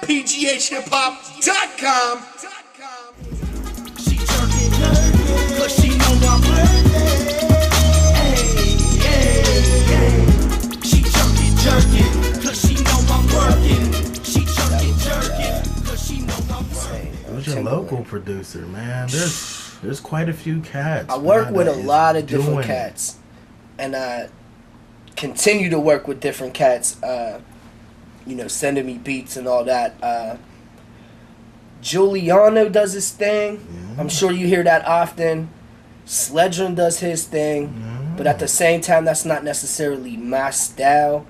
pghhiphop.com. She jerking her, cause she know I'm working. Hey. She jerking, cause she know I'm working. She jerking, cause she know I'm working. Who's your local producer, man? There's quite a few cats. I work with a that lot is of different doing it. cats, and I continue to work with different cats. Sending me beats and all that. Giuliano does his thing. Yeah. I'm sure you hear that often. Sledron does his thing, but at the same time, that's not necessarily my style.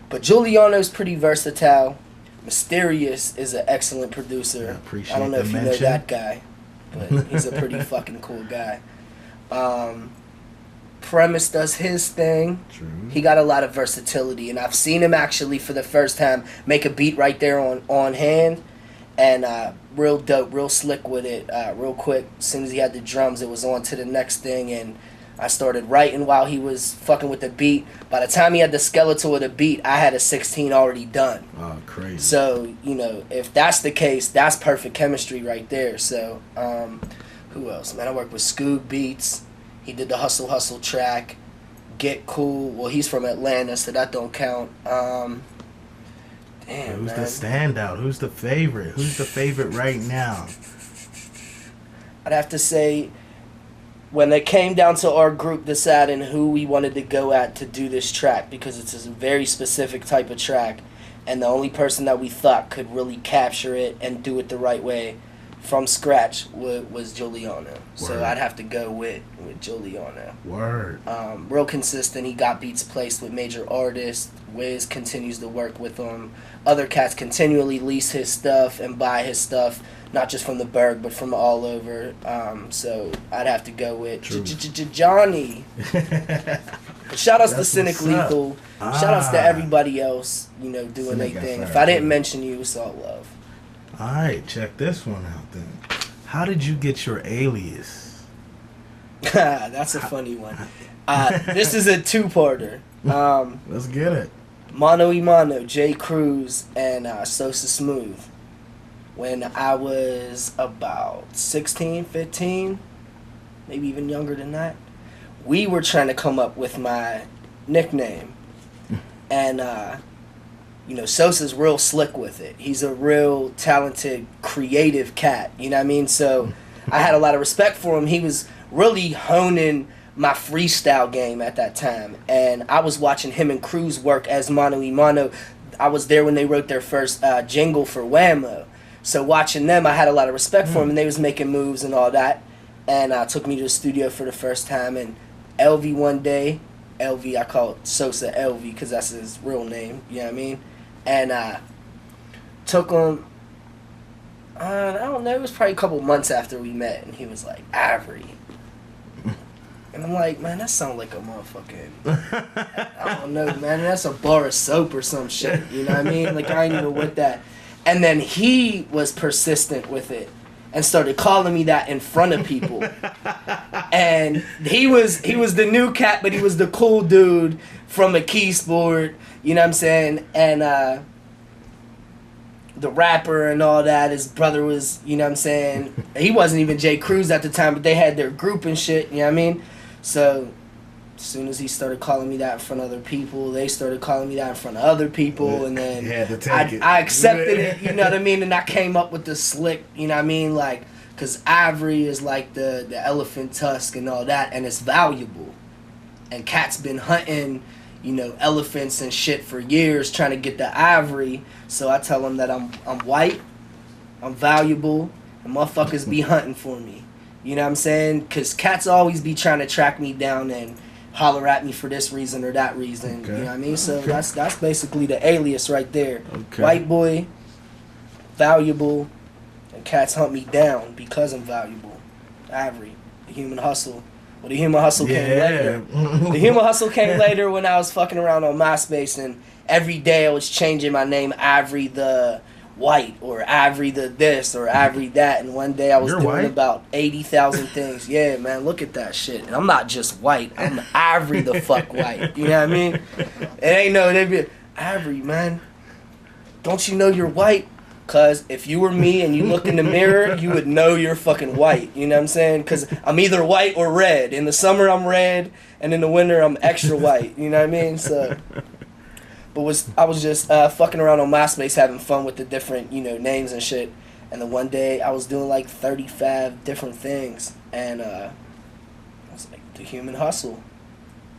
But Giuliano's pretty versatile. Mysterious is an excellent producer. I don't know if you know that guy, but he's a pretty fucking cool guy. Premise does his thing. True. He got a lot of versatility, and I've seen him actually for the first time make a beat right there on hand, and real dope, real slick with it. Real quick, as soon as he had the drums, it was on to the next thing, and I started writing while he was fucking with the beat. By the time he had the skeletal of the beat, I had a 16 already done. Oh, crazy. So, if that's the case, that's perfect chemistry right there. So, who else? Man, I work with Scoob Beats. He did the Hustle track. Get Cool. Well, he's from Atlanta, so that don't count. Damn, Who's man. the standout? Who's the favorite? Who's the favorite right now? I'd have to say, when it came down to our group deciding who we wanted to go at to do this track, because it's a very specific type of track, and the only person that we thought could really capture it and do it the right way from scratch was Giuliano. So Word. I'd have to go with Giuliano. Word. Real consistent. He got beats placed with major artists. Wiz continues to work with him. Other cats continually lease his stuff and buy his stuff, not just from the Berg, but from all over. So I'd have to go with Johnny. Shout outs to Cynic Lethal. Shout outs to everybody else, doing their thing. If I didn't mention you, it's all love. Alright, check this one out then. How did you get your alias? That's a funny one. This is a two-parter. Let's get it. Mano y Mano, J. Cruz, and Sosa Smooth. When I was about 16, 15, maybe even younger than that, we were trying to come up with my nickname. And, Sosa's real slick with it. He's a real talented, creative cat. You know what I mean? So I had a lot of respect for him. He was really honing my freestyle game at that time. And I was watching him and Cruz work as Mano y Mano. I was there when they wrote their first jingle for Whammo. So watching them, I had a lot of respect for them, and they was making moves and all that. And took me to the studio for the first time. And LV one day, LV, I call it Sosa LV because that's his real name, you know what I mean? And took him, I don't know, it was probably a couple months after we met, and he was like, Ivory. And I'm like, man, that sounds like a motherfucking, I don't know, man, that's a bar of soap or some shit, you know what I mean? Like, I ain't even with that. And then he was persistent with it and started calling me that in front of people. And he was the new cat, but he was the cool dude from a key sport, you know what I'm saying? And the rapper and all that, his brother was, you know what I'm saying? He wasn't even J. Cruz at the time, but they had their group and shit, you know what I mean? So as soon as he started calling me that in front of other people, they started calling me that in front of other people, and then I accepted it, you know what I mean? And I came up with the slick, you know what I mean? Like, because ivory is like the elephant tusk and all that, and it's valuable. And cats been hunting, elephants and shit for years trying to get the ivory. So I tell them that I'm white, I'm valuable, and motherfuckers be hunting for me. You know what I'm saying? Because cats always be trying to track me down and holler at me for this reason or that reason. Okay. You know what I mean? So that's basically the alias right there. Okay. White boy, valuable, and cats hunt me down because I'm valuable. Ivory, the human hustle. Well, the human hustle came later. The human hustle came later when I was fucking around on MySpace, and every day I was changing my name, Ivory the White, or Ivory the this, or Ivory that, and one day I was doing about 80,000 things. Yeah, man, look at that shit. And I'm not just white, I'm Ivory the fuck white. You know what I mean? It ain't no, they be, Ivory, man, don't you know you're white? Cause if you were me and you look in the mirror, you would know you're fucking white. You know what I'm saying? Cause I'm either white or red. In the summer I'm red, and in the winter I'm extra white. You know what I mean? So, I was just fucking around on MySpace, having fun with the different names and shit. And then one day I was doing like 35 different things, and I was like, the human hustle.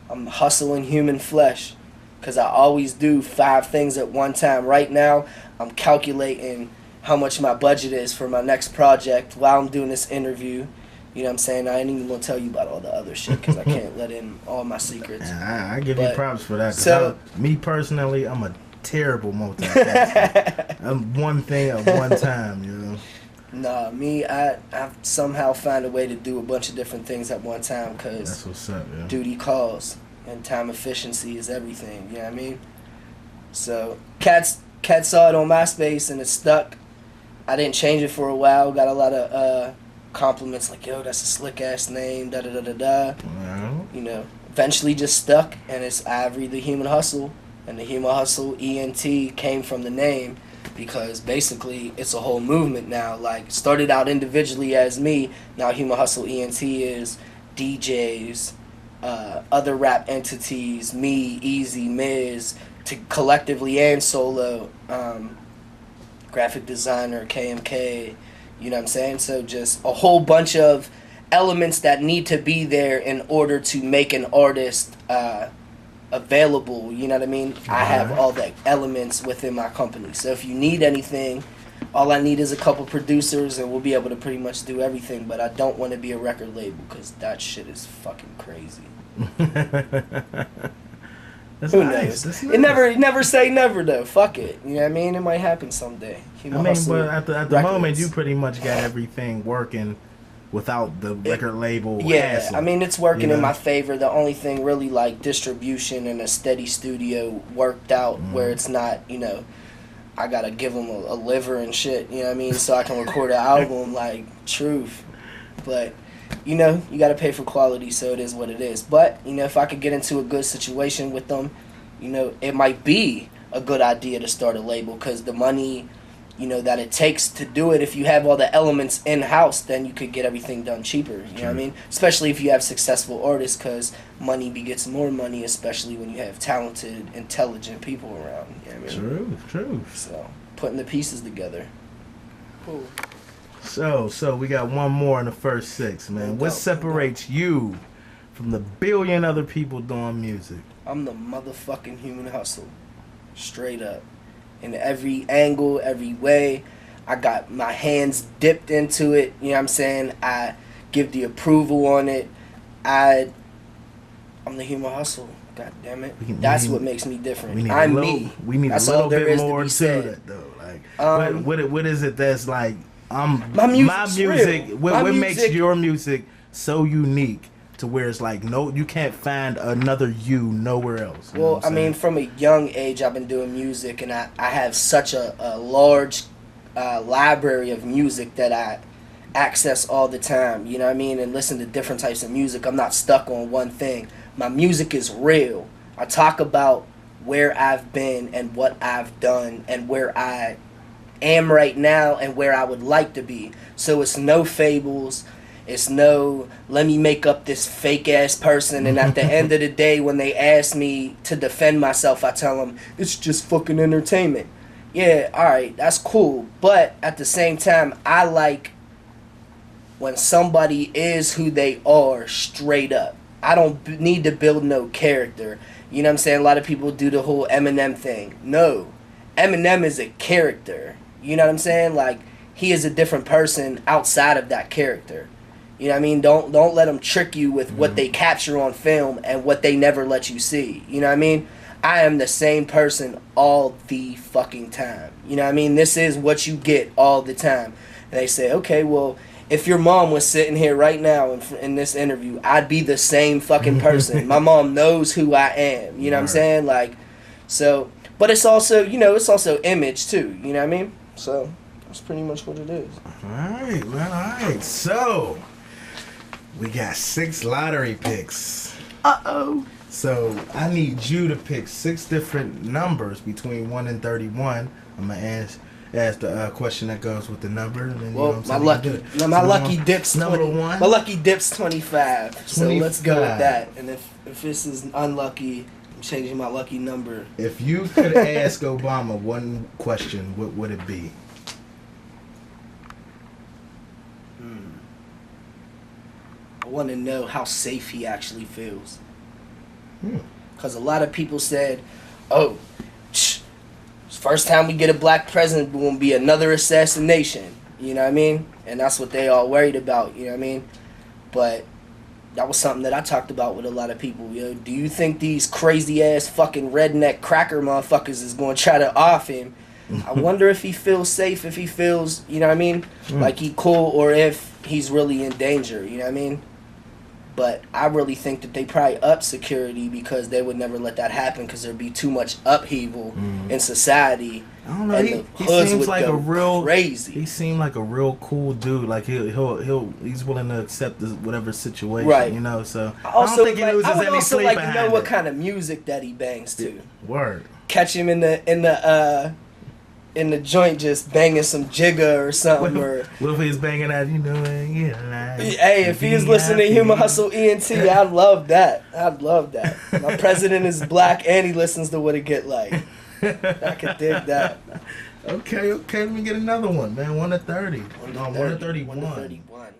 I'm hustling human flesh, cause I always do 5 things at one time. Right now, I'm calculating how much my budget is for my next project while I'm doing this interview. You know what I'm saying? I ain't even gonna tell you about all the other shit because I can't let in all my secrets. I give you props for that. So, me personally, I'm a terrible multitasker. I'm one thing at one time, you know. Nah, me, I somehow find a way to do a bunch of different things at one time because that's what's up, yeah. Duty calls and time efficiency is everything. You know what I mean? So, Cat saw it on MySpace and it stuck. I didn't change it for a while. Got a lot of compliments like, yo, that's a slick ass name, da da da da da. Well. You know, eventually just stuck, and it's Ivory the Human Hustle. And the Human Hustle ENT came from the name because basically it's a whole movement now. Like, started out individually as me, now Human Hustle ENT is DJs, other rap entities, me, Easy, Miz, to collectively and solo, graphic designer, KMK, you know what I'm saying? So just a whole bunch of elements that need to be there in order to make an artist available, you know what I mean? I have all the elements within my company. So if you need anything, all I need is a couple producers and we'll be able to pretty much do everything, but I don't want to be a record label because that shit is fucking crazy. That's Who nice. knows? That's It nice. never say never though. Fuck it. You know what I mean? It might happen someday. But at the moment, you pretty much got everything working without the record label hassle. I mean, it's working in my favor. The only thing really, like, distribution and a steady studio worked out where it's not, I gotta give them a liver and shit, you know what I mean, so I can record an album, like, truth. But, you gotta pay for quality, so it is what it is. But, if I could get into a good situation with them, it might be a good idea to start a label, because the money, that it takes to do it, if you have all the elements in-house, then you could get everything done cheaper, you know what I mean? Especially if you have successful artists, because money begets more money, especially when you have talented, intelligent people around, you know what I mean? True. So, putting the pieces together. Cool. So we got one more in the first 6, man. What separates you from the billion other people doing music? I'm the motherfucking human hustle. Straight up. In every angle, every way. I got my hands dipped into it, you know what I'm saying? I give the approval on it. I'm the human hustle. God damn it. That's what makes me different. I'm me. We need that's a little all there bit is more to to that, though. Like, what is it that's like, my music, what makes your music so unique to where it's like, no, you can't find another you nowhere else? Well, I mean, from a young age, I've been doing music, and I have such a large library of music that I access all the time, you know what I mean, and listen to different types of music. I'm not stuck on one thing. My music is real. I talk about where I've been and what I've done and where I am right now and where I would like to be. So it's no fables. It's no, let me make up this fake ass person, and at the end of the day, when they ask me to defend myself, I tell them it's just fucking entertainment. Yeah, alright, that's cool. But at the same time, I like when somebody is who they are straight up. I don't need to build no character. You know what I'm saying? A lot of people do the whole Eminem thing. No, Eminem is a character. You know what I'm saying? Like, he is a different person outside of that character. You know what I mean? Don't let them trick you with what they capture on film and what they never let you see. You know what I mean? I am the same person all the fucking time. You know what I mean? This is what you get all the time. And they say, okay, well, if your mom was sitting here right now in this interview, I'd be the same fucking person. My mom knows who I am. You know what I'm saying? Like, so, but it's also, it's also image too. You know what I mean? So, that's pretty much what it is. All right, man. All right. So, we got 6 lottery picks. Uh-oh. So, I need you to pick 6 different numbers between 1 and 31. I'm going to ask the question that goes with the number. And then, well, my lucky dips number 20, one. My lucky dips 25. 25. So let's go with that. And if this is unlucky, I'm changing my lucky number. If you could ask Obama one question, what would it be? I want to know how safe he actually feels. Because a lot of people said, oh, first time we get a black president, will be another assassination. You know what I mean? And that's what they all worried about. You know what I mean? But that was something that I talked about with a lot of people. Yo, do you think these crazy ass fucking redneck cracker motherfuckers is going to try to off him? I wonder if he feels safe, if he feels, you know what I mean, like he cool, or if he's really in danger. You know what I mean? But I really think that they probably up security because they would never let that happen because there'd be too much upheaval in society. I don't know. He seems like a real crazy. He seemed like a real cool dude. Like he's willing to accept whatever situation, right? You know. So I don't think he loses any sleep like behind to know it. what kind of music that he bangs to. Word. Catch him in the joint just banging some Jigga or something. What if he's banging out, hey, if he was listening to Human Hustle ENT, I'd love that. My president is black and he listens to What It Get Like. I could dig that. Okay, let me get another one, man. 1 to 30. 1 to 1 to 31. 1 to 31.